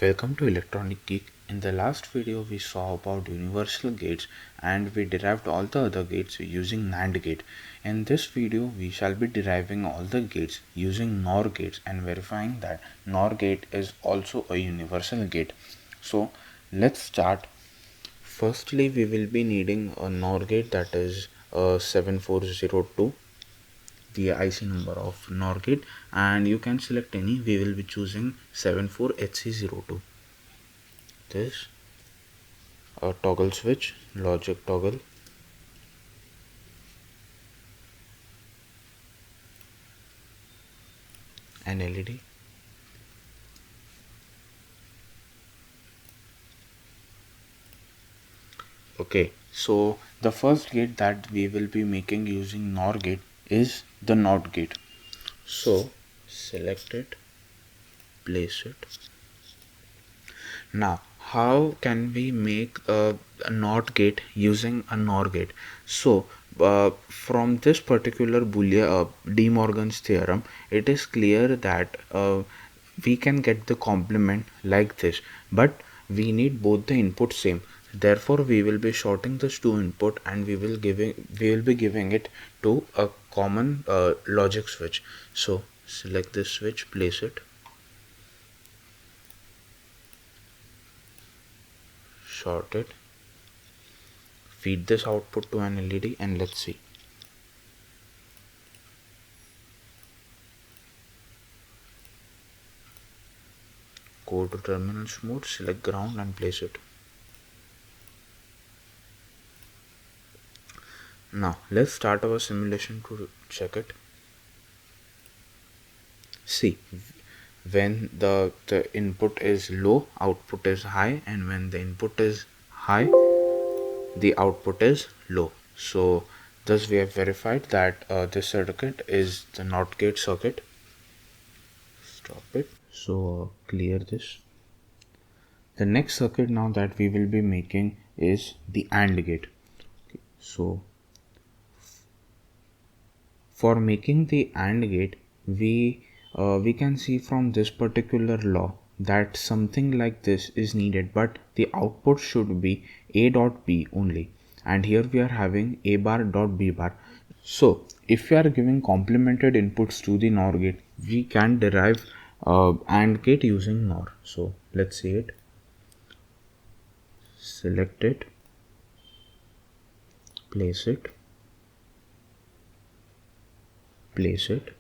Welcome to Electronic Geek. In the last video we saw about universal gates and we derived all the other gates using NAND gate. In this video we shall be deriving all the gates using NOR gates and verifying that NOR gate is also a universal gate. So let's start. Firstly we will be needing a NOR gate, that is 7402, the IC number of NOR gate, and you can select any. We will be choosing 74HC02. This a toggle switch, logic toggle, an LED, okay. So the first gate that we will be making using NOR gate is the NOT gate. So select it, place it. Now how can we make a NOT gate using a NOR gate? So from this particular Boolean De Morgan's theorem, it is clear that we can get the complement like this, but we need both the inputs same. Therefore we will be shorting this to input and we will be giving it to a common logic switch. So select this switch, place it, short it, feed this output to an LED, and let's see. Go to terminals mode, select ground and place it. Now let's start our simulation to check it. See, when the input is low, output is high, and when the input is high, the output is low. So thus we have verified that this circuit is the NOT gate circuit. Stop it. So clear this. The next circuit now that we will be making is the AND gate. Okay. So for making the AND gate, we can see from this particular law that something like this is needed, but the output should be A dot B only, and here we are having A bar dot B bar. So if we are giving complemented inputs to the NOR gate, we can derive AND gate using NOR. So let's see it. Select it, place it, place it.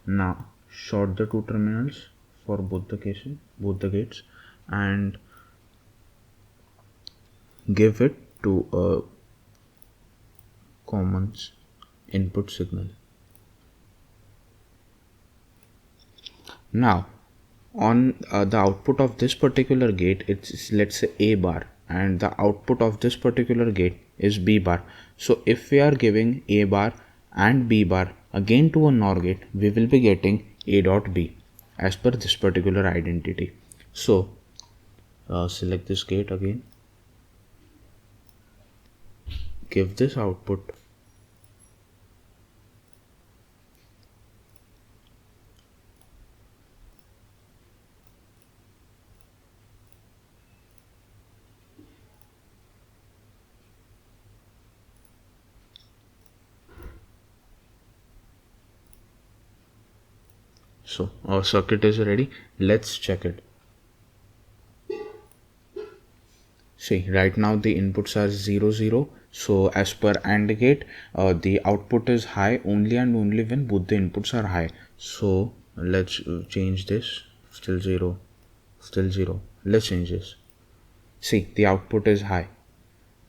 Now short the two terminals for both the gates, and give it to a common input signal. Now on the output of this particular gate, it's, let's say, A bar, and the output of this particular gate is B bar. So if we are giving A bar and B bar again to a NOR gate, we will be getting A dot B as per this particular identity. So select this gate again, give this output, so our circuit is ready. Let's check it. See, right now the inputs are 0 0. So as per AND gate, the output is high only and only when both the inputs are high. So let's change this. Still 0, still 0. Let's change this. See, the output is high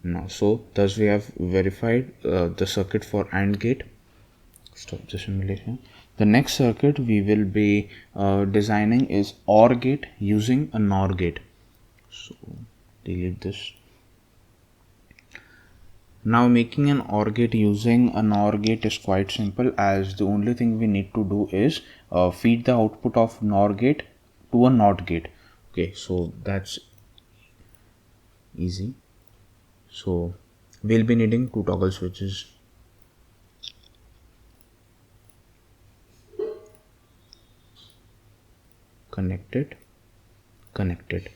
now. So thus we have verified the circuit for AND gate. Stop the simulation. The next circuit we will be designing is OR gate using a NOR gate. So delete this. Now making an OR gate using a NOR gate is quite simple, as the only thing we need to do is feed the output of NOR gate to a NOT gate. Okay, so that's easy. So we'll be needing two toggle switches. Connect it, connected.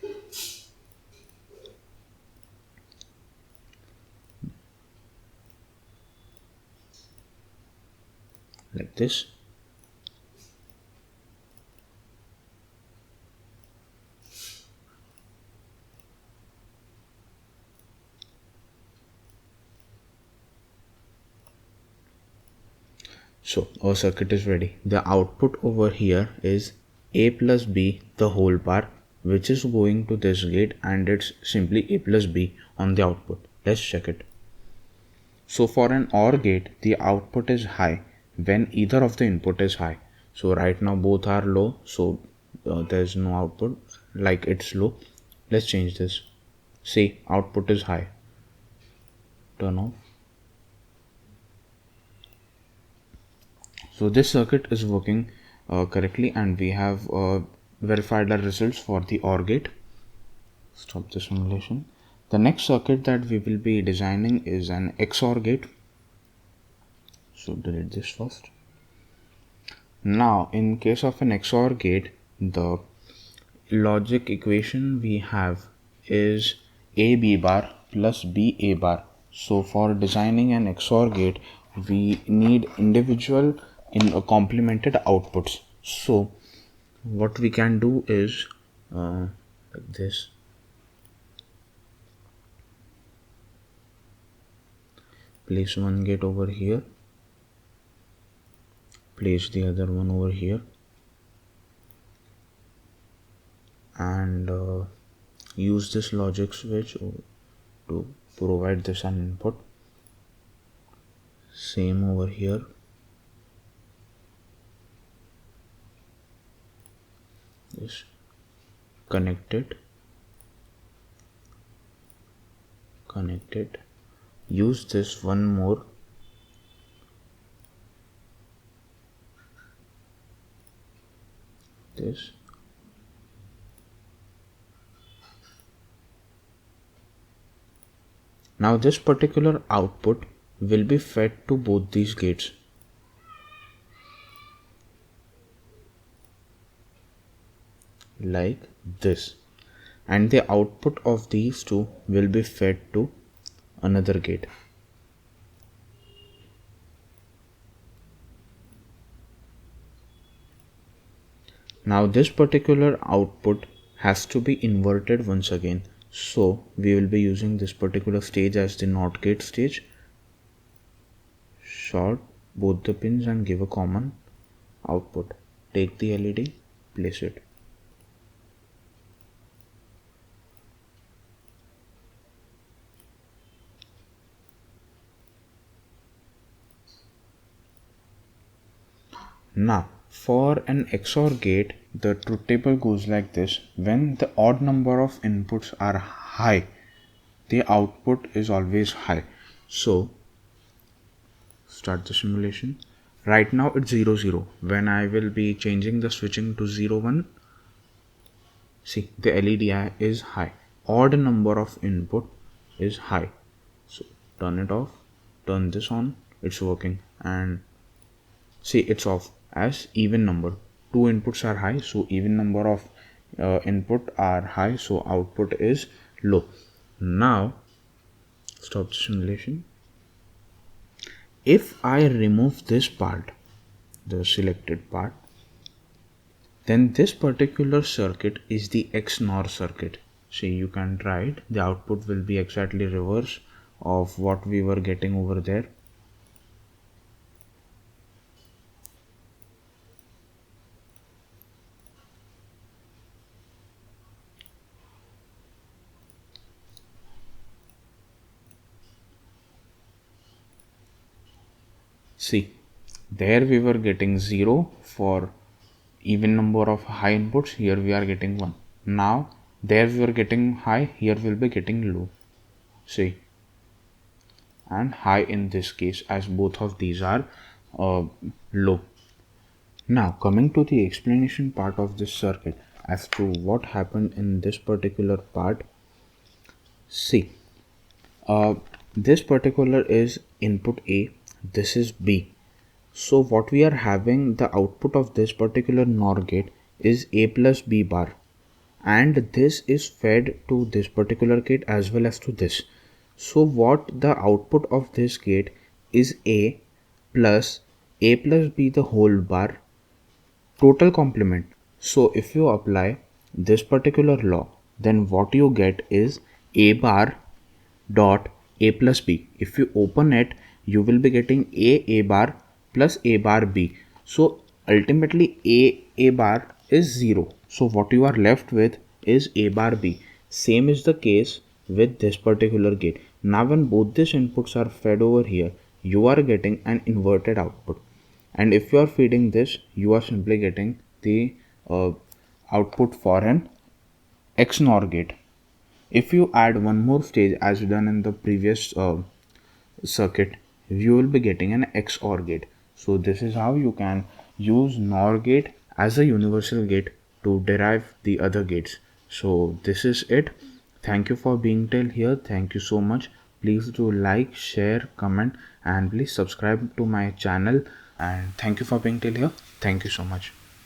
Like this. So our circuit is ready. The output over here is a plus b the whole bar, which is going to this gate, and it's simply a plus b on the output. Let's check it. So for an OR gate, the output is high when either of the input is high. So right now both are low, so there's no output, like it's low. Let's change this. See, output is high. Turn off. So this circuit is working correctly, and we have verified our results for the OR gate. Stop the simulation. The next circuit that we will be designing is an XOR gate. So delete this first. Now in case of an XOR gate, the logic equation we have is AB bar plus BA bar. So for designing an XOR gate, we need individual complemented outputs. So what we can do is like this. Place one gate over here, place the other one over here, and use this logic switch to provide this an input. Same over here. This connected, use this one more, this, now this particular output will be fed to both these gates. Like this, and the output of these two will be fed to another gate. Now this particular output has to be inverted once again, so we will be using this particular stage as the NOT gate stage. Short both the pins and give a common output. Take the LED, place it. Now for an XOR gate, the truth table goes like this. When the odd number of inputs are high, the output is always high. So start the simulation. Right now it's 0 0. When I will be changing the switching to 0 1, see the LED is high. Odd number of input is high. So turn it off, turn this on, it's working, and see it's off as even number. Two inputs are high, so even number of input are high, so output is low. Now stop the simulation. If I remove this part, the selected part, then this particular circuit is the XNOR circuit. See, you can try it. The output will be exactly reverse of what we were getting over there. See, there we were getting 0 for even number of high inputs, here we are getting 1. Now there we were getting high, here we'll be getting low. See, and high in this case, as both of these are low. Now coming to the explanation part of this circuit as to what happened in this particular part. See, this particular is input A, this is B. So what we are having, the output of this particular NOR gate is A plus B bar, and this is fed to this particular gate as well as to this. So what the output of this gate is plus a plus b the whole bar total complement. So if you apply this particular law, then what you get is a bar dot a plus b. If you open it, you will be getting a bar plus a bar b. So ultimately a bar is 0. So what you are left with is a bar b. Same is the case with this particular gate. Now when both these inputs are fed over here, you are getting an inverted output, and if you are feeding this, you are simply getting the uh, output for an XNOR gate. If you add one more stage as done in the previous circuit, you will be getting an XOR gate. So this is how you can use NOR gate as a universal gate to derive the other gates. So this is it. Thank you for being till here. Thank you so much. Please do like, share, comment, and please subscribe to my channel. And thank you for being till here. Thank you so much.